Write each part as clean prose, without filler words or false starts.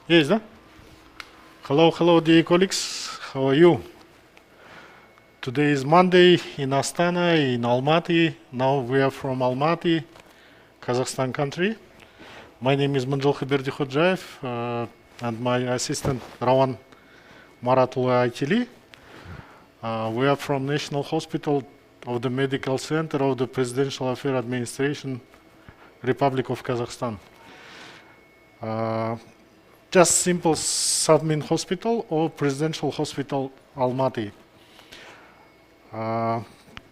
Yes, да? Hello, dear colleagues. How are you? Today is Monday in Astana, in Almaty. Now we are from Almaty, Kazakhstan country. My name is Mynzhylky Berdikhojayev, and my assistant Rawan Maratullah Aitili. We are from National Hospital of the Medical Center of the Presidential Affairs Administration, Republic of Kazakhstan. Just simple submin hospital or Presidential Hospital Almaty.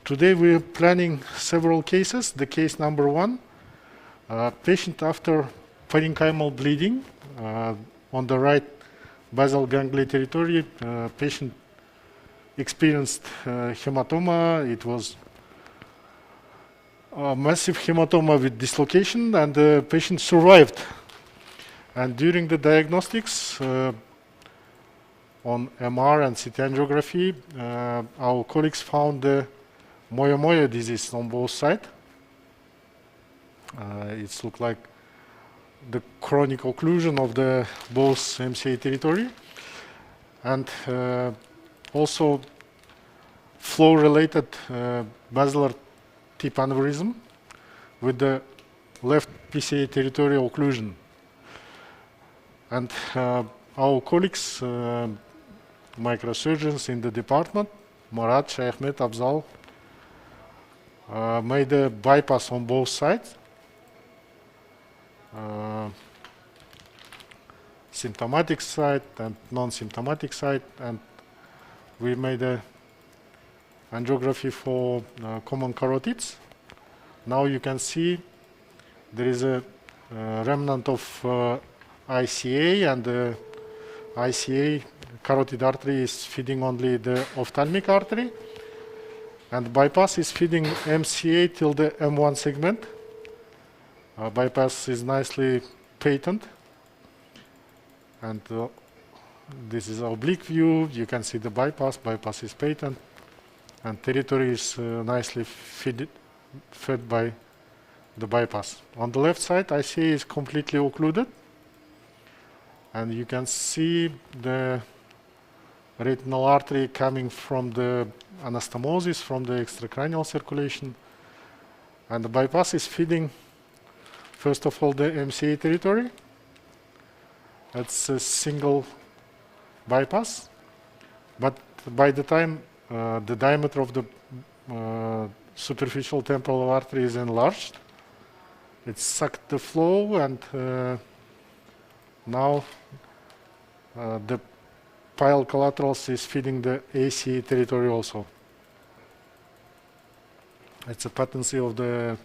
Today we are planning several cases. The case number 1, patient after parenchymal bleeding on the right basal ganglia territory. Patient experienced hematoma. It was a massive hematoma with dislocation, and the patient survived. And during the diagnostics on MR and CT angiography, our colleagues found the moya disease on both sides. It looked like the chronic occlusion of the both MCA territory, and also flow-related basilar tip aneurysm with the left PCA territory occlusion. And our colleagues, microsurgeons in the department, Murat, Shaykhmet, Abzal, made a bypass on both sides. Symptomatic side and non-symptomatic side, and we made a angiography for common carotids. Now you can see there is a remnant of ICA, and the ICA carotid artery is feeding only the ophthalmic artery, and bypass is feeding MCA till the M1 segment. Bypass is nicely patent, and this is oblique view. You can see the bypass. Bypass is patent, and territory is nicely fed by the bypass. On the left side, ICA is completely occluded, and you can see the retinal artery coming from the anastomosis, from the extracranial circulation, and the bypass is feeding first of all the MCA territory. That's a single bypass, but by the time the diameter of the superficial temporal artery is enlarged, it sucked the flow, and now the pile collaterals is feeding the ACA territory also. It's a patency of the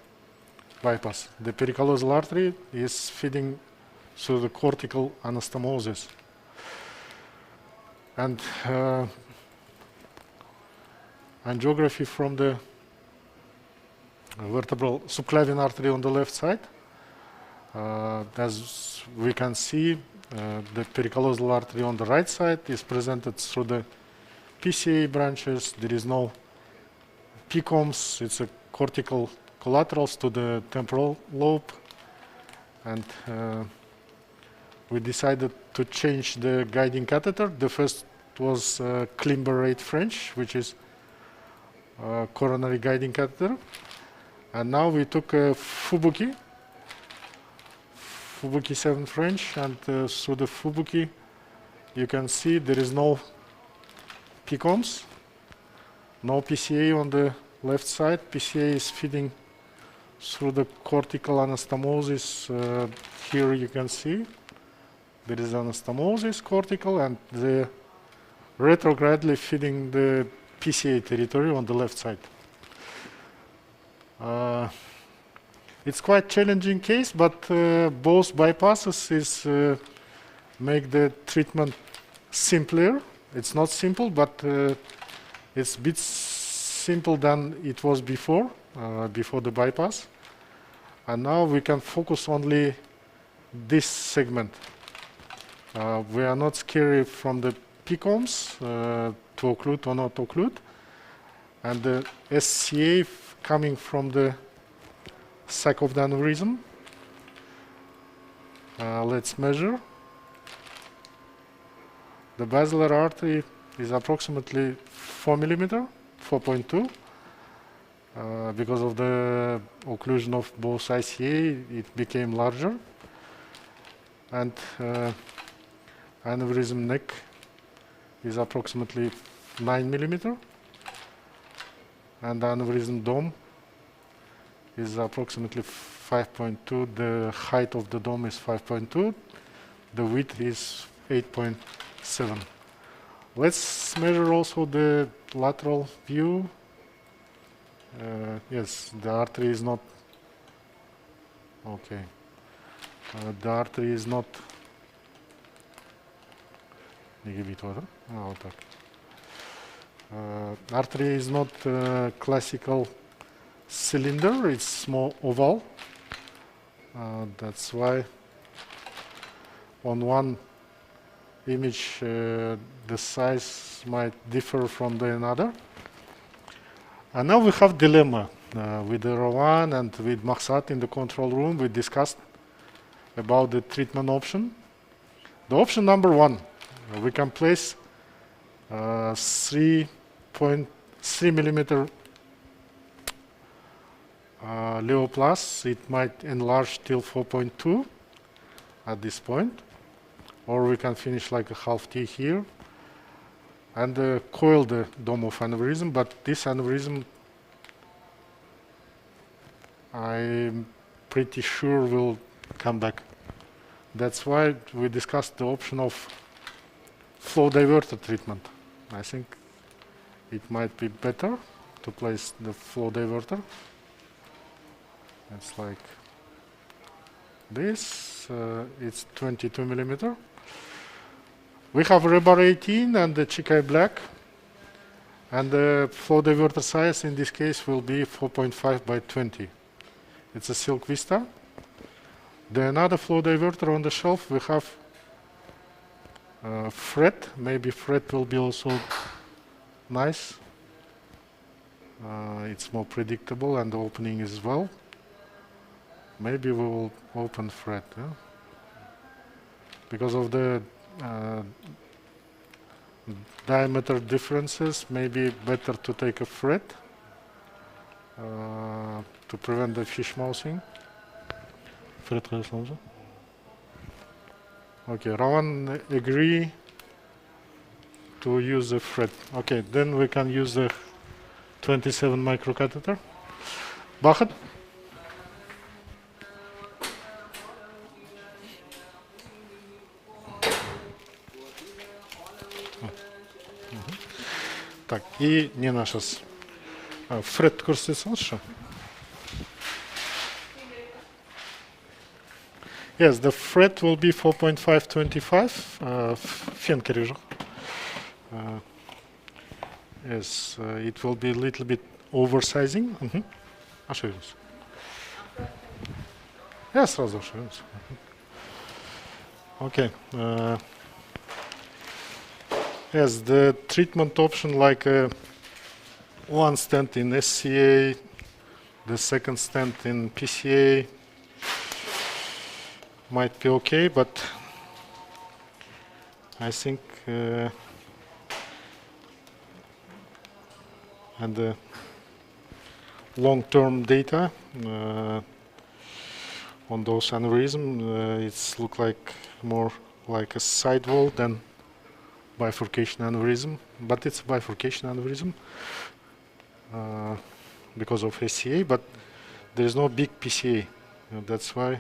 bypass. The pericallosal artery is feeding through the cortical anastomosis. And angiography from the vertebral subclavian artery on the left side. As we can see, the pericallosal artery on the right side is presented through the PCA branches. There is no PCOMs. It's a cortical collaterals to the temporal lobe, and we decided to change the guiding catheter. The first was Klimber-8 French, which is coronary guiding catheter, and now we took a Fubuki 7 French, and through the Fubuki you can see there is no PCOMs, no PCA on the left side. PCA is feeding through the cortical anastomosis. Here you can see there is anastomosis cortical, and the retrogradely feeding the PCA territory on the left side. It's quite challenging case, but both bypasses is make the treatment simpler. It's not simple, but it's a bit simple than it was before the bypass. And now we can focus only this segment. We are not scared from the PCOMs to occlude or not occlude, and the SCA coming from the sac of the aneurysm. Let's measure. The basilar artery is approximately 4 millimeter, 4.2. Because of the occlusion of both ICA, it became larger. And aneurysm neck is approximately 9 millimeter. And the aneurysm dome is approximately 5.2. The height of the dome is 5.2. The width is 8.7. Let's measure also the lateral view. Yes, the artery is not okay. The artery is not. Artery is not classical cylinder, it's more oval. That's why on one image the size might differ from the another. And now we have dilemma with Rowan and with Maksat in the control room. We discussed about the treatment option. The option number one, we can place 3.3 millimeter Leoplast. It might enlarge till 4.2 at this point, or we can finish like a half T here and coil the dome of aneurysm, but this aneurysm I'm pretty sure will come back. That's why we discussed the option of flow diverter treatment. I think it might be better to place the flow diverter. It's like this. It's 22 millimeter. We have rebar 18 and the Chikai black, and the flow diverter size in this case will be 4.5 by 20. It's a Silk Vista. The another flow diverter on the shelf, we have fret. Maybe fret will be also nice. It's more predictable and the opening as well. Maybe we will open fret, yeah? Because of the diameter differences, maybe better to take a fret to prevent the fish mouthing. Fret. Okay, Rawan agree to use the fret. Okay, then we can use the 27 microcatheter. Бахыт. Так, и не наша. Фред көрсетсе алшы. Yes, the fret will be 4.525. Фен керек жоқ. Yes, it will be a little bit oversizing. Ошибаюсь. Я сразу ошибаюсь. Okay. Yes, the treatment option like one stent in SCA, the second stent in PCA might be okay, but I think and the long-term data on those aneurysm, it's look like more like a sidewall than bifurcation aneurysm, but it's a bifurcation aneurysm because of SCA, but there is no big PCA. That's why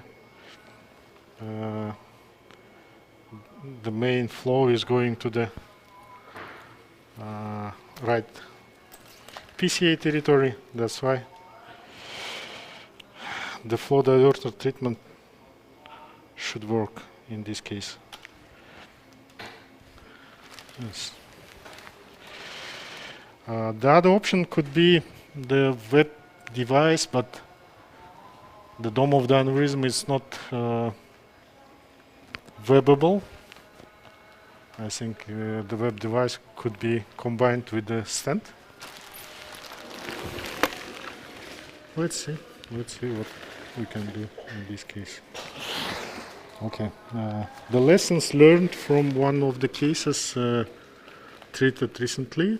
the main flow is going to the right PCA territory. That's why the flow diverter treatment should work in this case. Yes. The other option could be the web device, but the dome of the aneurysm is not webbable. I think the web device could be combined with the stent. Let's see what we can do in this case. Okay. The lessons learned from one of the cases treated recently.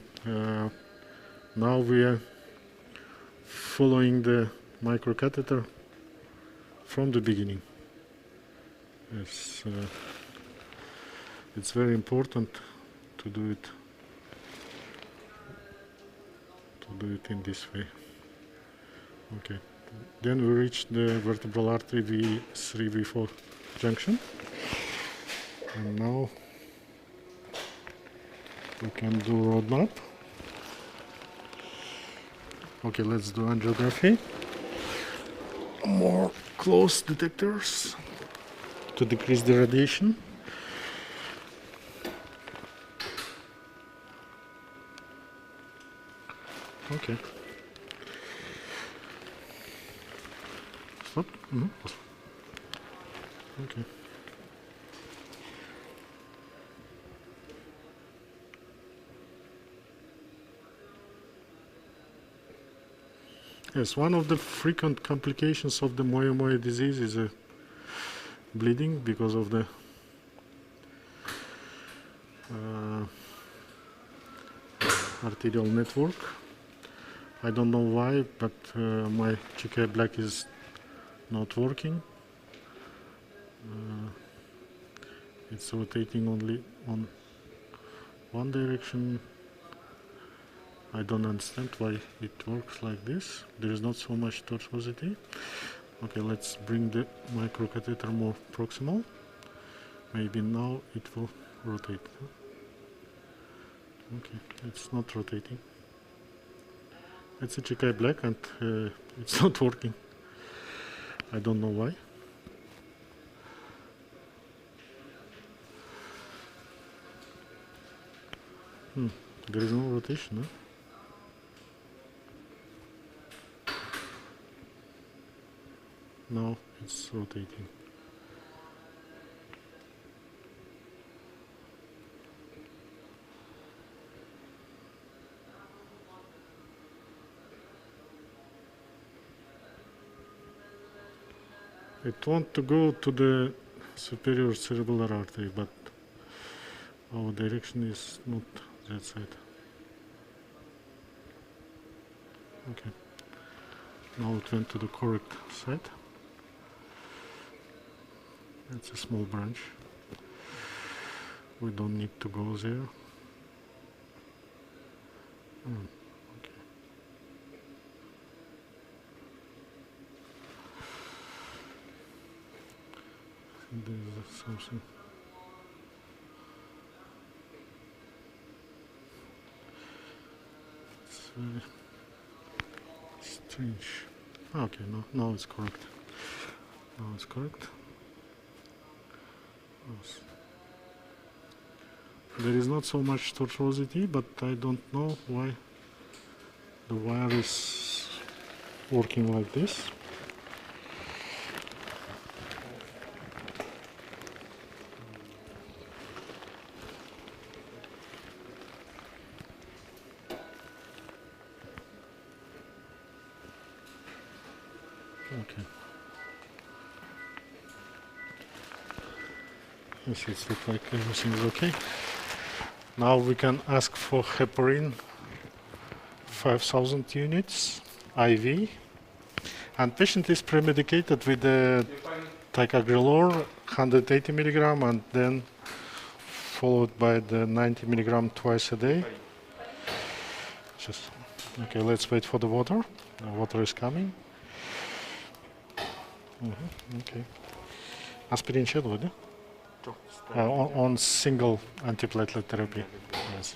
Now we are following the microcatheter from the beginning. It's very important to do it in this way. Okay. Then we reach the vertebral artery V3, V4 junction. And now we can do roadmap. Okay, let's do angiography. More close detectors to decrease the radiation. Okay. Stop. Okay. Yes, one of the frequent complications of the moyamoya disease is bleeding because of the arterial network. I don't know why, but my GK black is not working. It's rotating only on one direction. I don't understand why it works like this. There is not so much tortuosity. Okay, let's bring the microcatheter more proximal. Maybe now it will rotate. Okay, it's not rotating. It's a GK black and it's not working. I don't know why. There is no rotation, huh? Now it's rotating. It wants to go to the superior cerebellar artery, but our direction is not that side. Okay. Now it went to the correct side. It's a small branch. We don't need to go there. Okay. There's something. It's very strange. Okay, now it's correct. Now it's correct. Yes. There is not so much tortuosity, but I don't know why the wire is working like this. Okay. Yes, it looks like everything is okay. Now we can ask for heparin 5,000 units IV, and patient is premedicated with the ticagrelor 180 milligram and then followed by the 90 milligram twice a day. Okay, let's wait for the water. The water is coming. Okay. Aspirin shadow, yeah? On single antiplatelet therapy. Yes.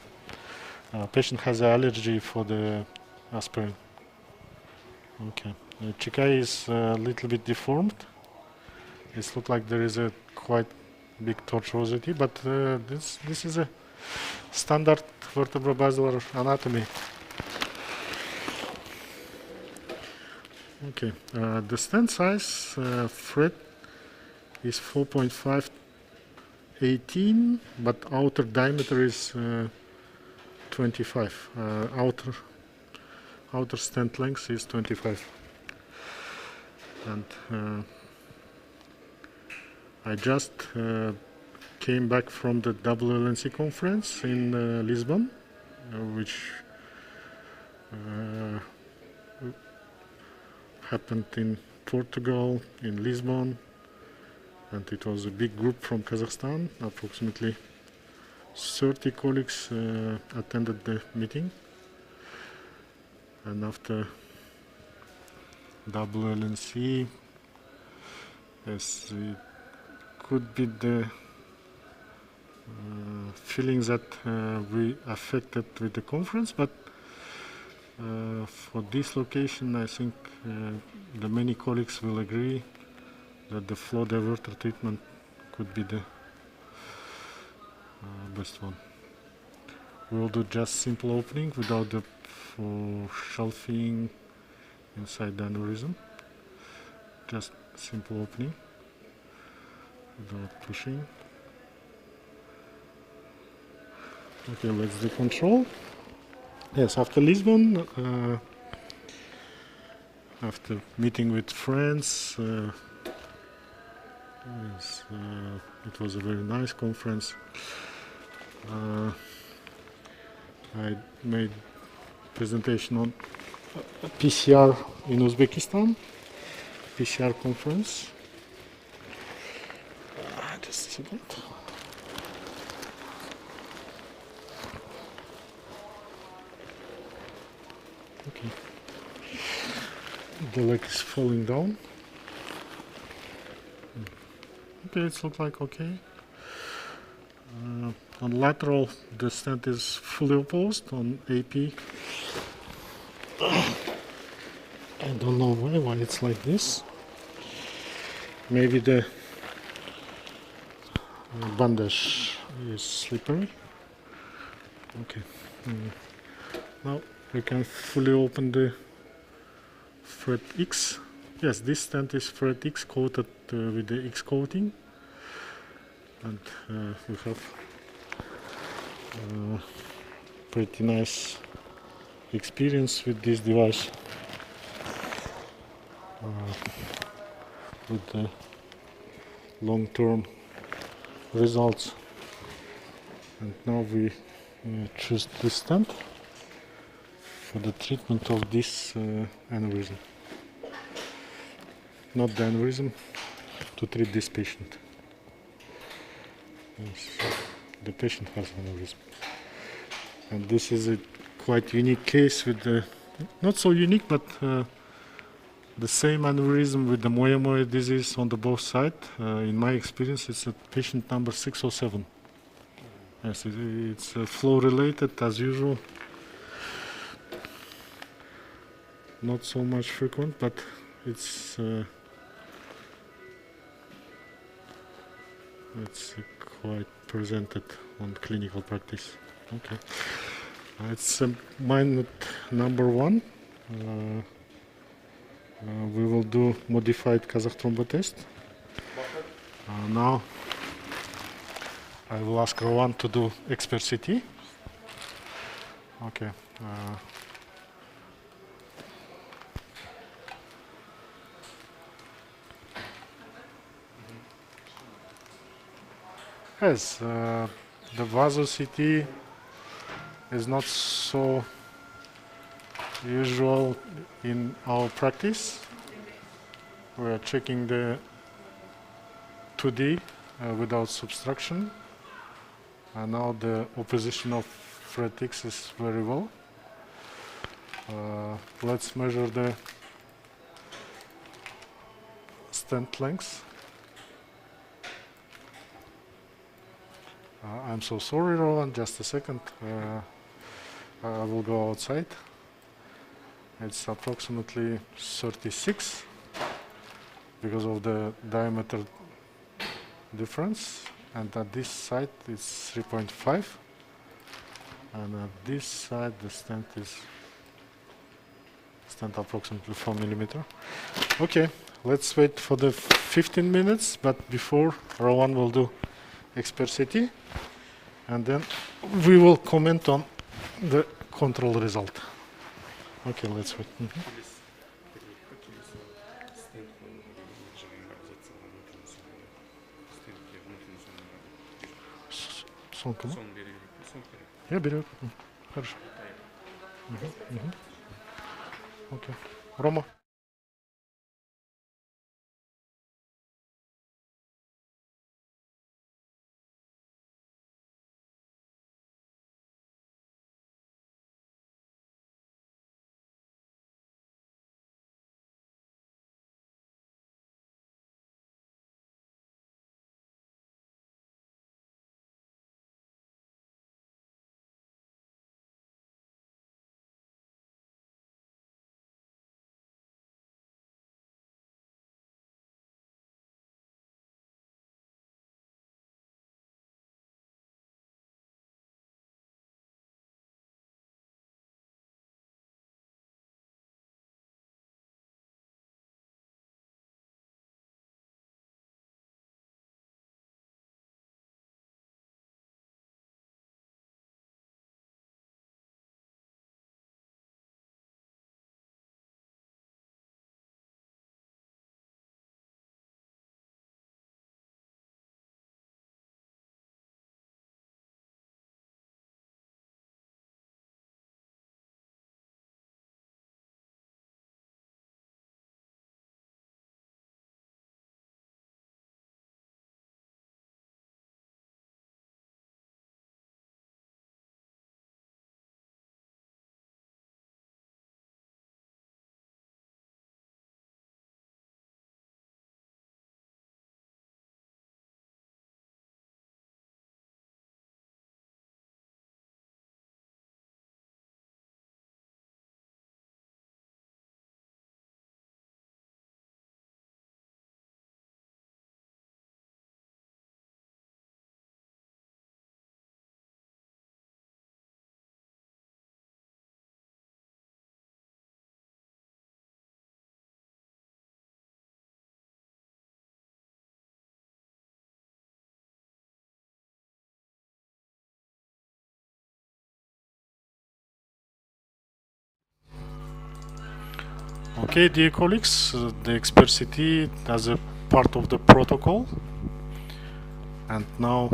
Patient has an allergy for the aspirin. Okay. Chikai is a little bit deformed. It looks like there is a quite big tortuosity, but this is a standard vertebro-basilar anatomy. Okay. The stent size thread is 4.5 18, but outer diameter is 25. Outer stent length is 25. And I just came back from the WLNC conference in Lisbon, which happened in Portugal, in Lisbon, and it was a big group from Kazakhstan. Approximately 30 colleagues attended the meeting. And after WLNC, yes, it could be the feelings that we affected with the conference, but for this location, I think the many colleagues will agree that the flow diverter treatment could be the best one. We will do just simple opening without the shelving inside the aneurysm. Just simple opening without pushing. Okay, let's do control. Yes, after Lisbon, after meeting with friends, yes, it was a very nice conference. I made presentation on PCR in Uzbekistan, PCR conference. Just a second. Okay. The leg is falling down. Okay, it looks like okay. On lateral, the stent is fully opposed. On AP, I don't know why it's like this. Maybe the bandage is slippery. Okay. Now we can fully open the thread X. Yes, this stent is thread X coated with the X coating, and we have pretty nice experience with this device, with the long-term results. And now we choose this stent for the treatment of this aneurysm. Not the aneurysm, to treat this patient. Yes, the patient has aneurysm. And this is a quite unique case with the, not so unique, but the same aneurysm with the moyamoya disease on the both sides. In my experience, it's a patient number 607. Yes, it's flow related as usual. Not so much frequent, but it's quite presented on clinical practice. Okay, it's minute number 1. We will do modified Kazakh thrombo test. Now I will ask Rowan to do expert CT. Okay. Yes, the vaso CT is not so usual in our practice. We are checking the 2D without subtraction, and now the opposition of thread X is very well. Let's measure the stent length. I'm so sorry, Roland, just a second. I will go outside. It's approximately 36 because of the diameter difference, and at this side it's 3.5, and at this side the stent is approximately 4 millimeter. Okay, let's wait for the 15 minutes, but before, Rowan will do expert CT, and then we will comment on the control result. Okay, let's wait. Сонка. Сон бери. Сон бери. Я беру. Хорошо. Окей. Рома. Okay, dear colleagues, the XPRCT as a part of the protocol, and now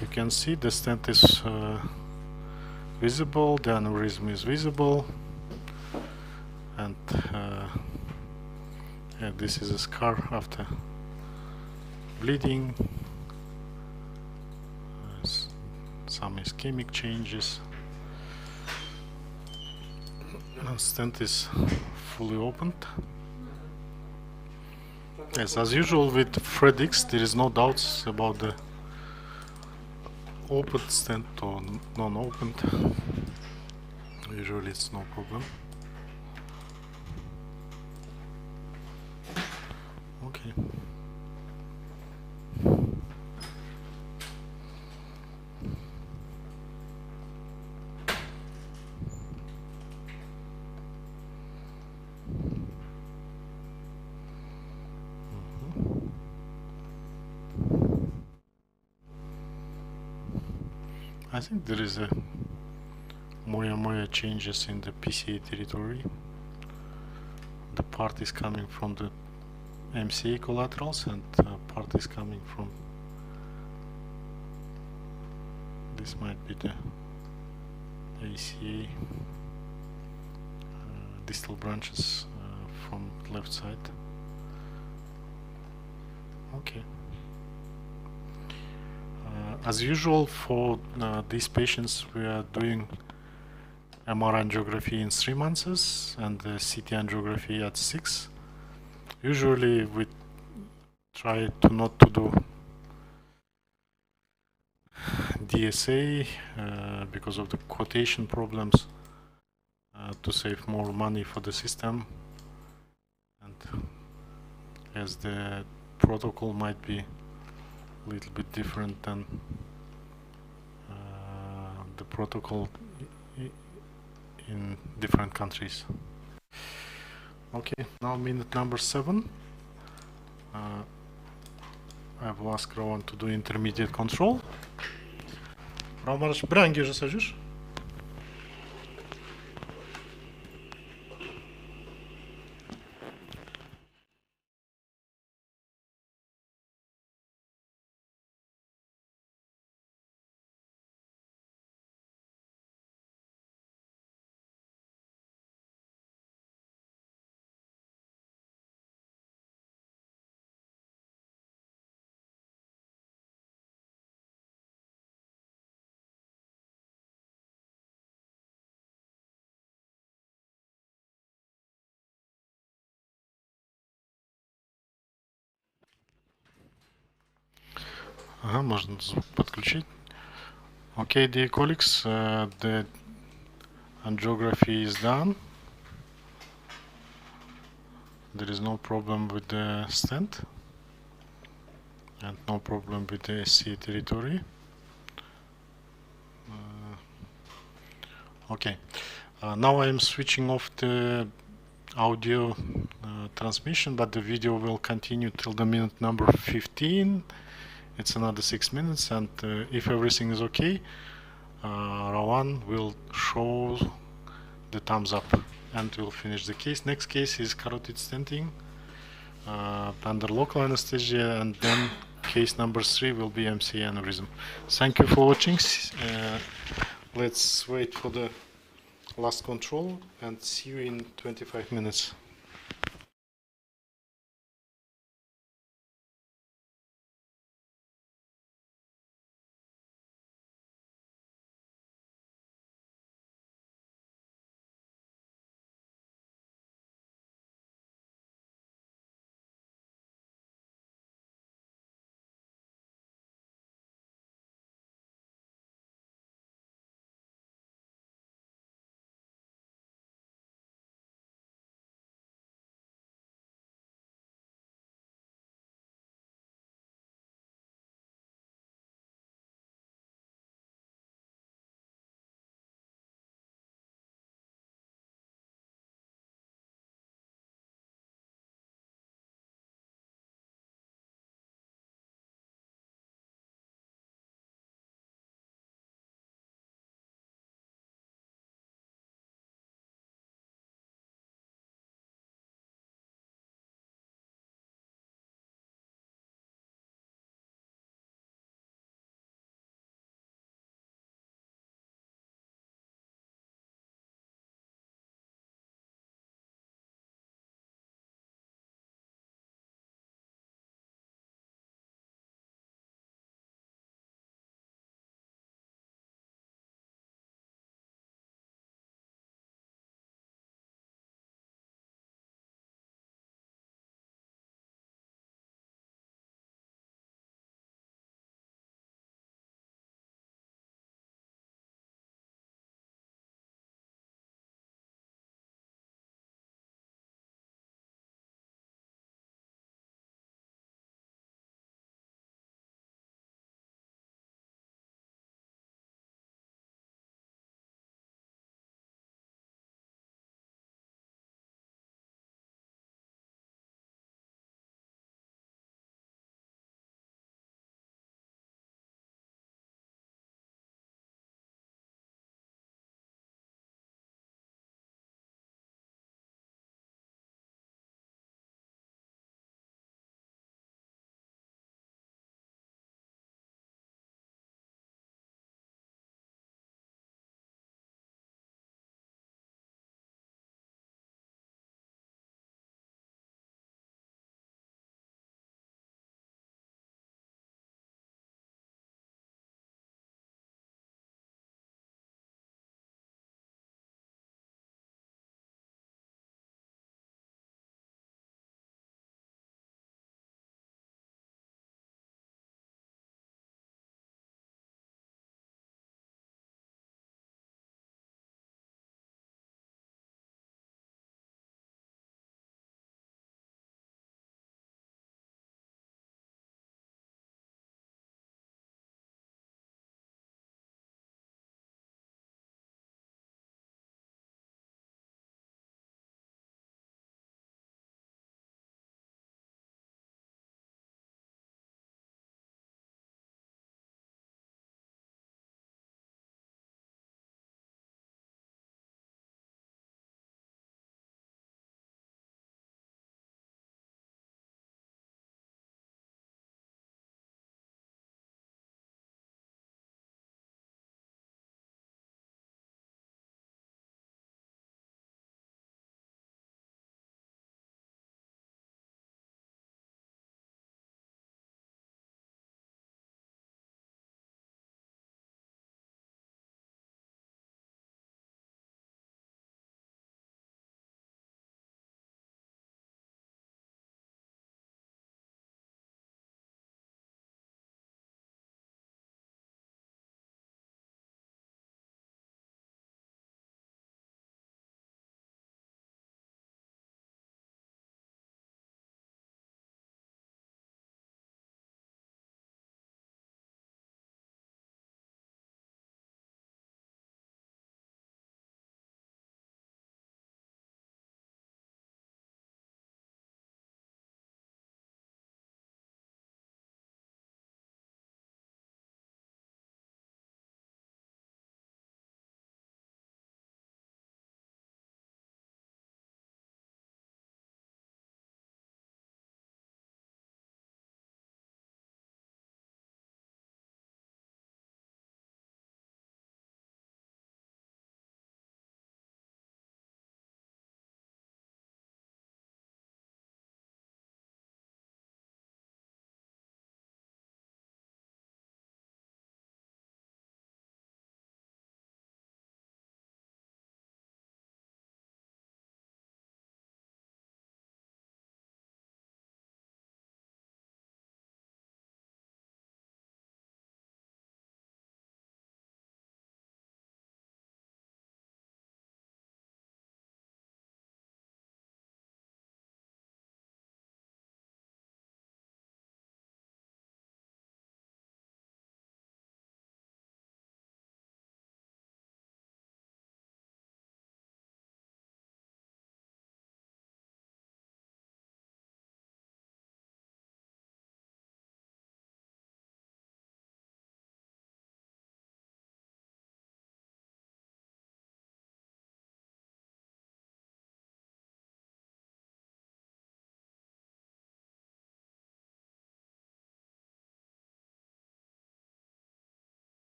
you can see the stent is visible, the aneurysm is visible, and yeah, this is a scar after bleeding, some ischemic changes. Stent is fully opened. Yes, as usual with Fredix, there is no doubts about the opened stent or non-opened. Usually it's no problem. Okay. I think there is a Moya changes in the PCA territory. The part is coming from the MCA collaterals and part is coming from, this might be the ACA distal branches from left side. Okay. As usual for these patients, we are doing MR angiography in 3 months and the CT angiography at 6. Usually we try to not to do DSA because of the quotation problems, to save more money for the system, and as the protocol might be a little bit different than the protocol in different countries. Okay, now minute number 7. I will ask Rowan to do intermediate control. Rowan, brangi же сажишь? Ага, можно звук подключить. Okay, dear colleagues, the angiography is done. There is no problem with the stent and no problem with the SC territory. Okay, now I am switching off the audio transmission, but the video will continue till the minute number 15. It's another 6 minutes, and if everything is okay, Rawan will show the thumbs up and we'll finish the case. Next case is carotid stenting under local anesthesia, and then case number 3 will be MCA aneurysm. Thank you for watching. Let's wait for the last control and see you in 25 minutes.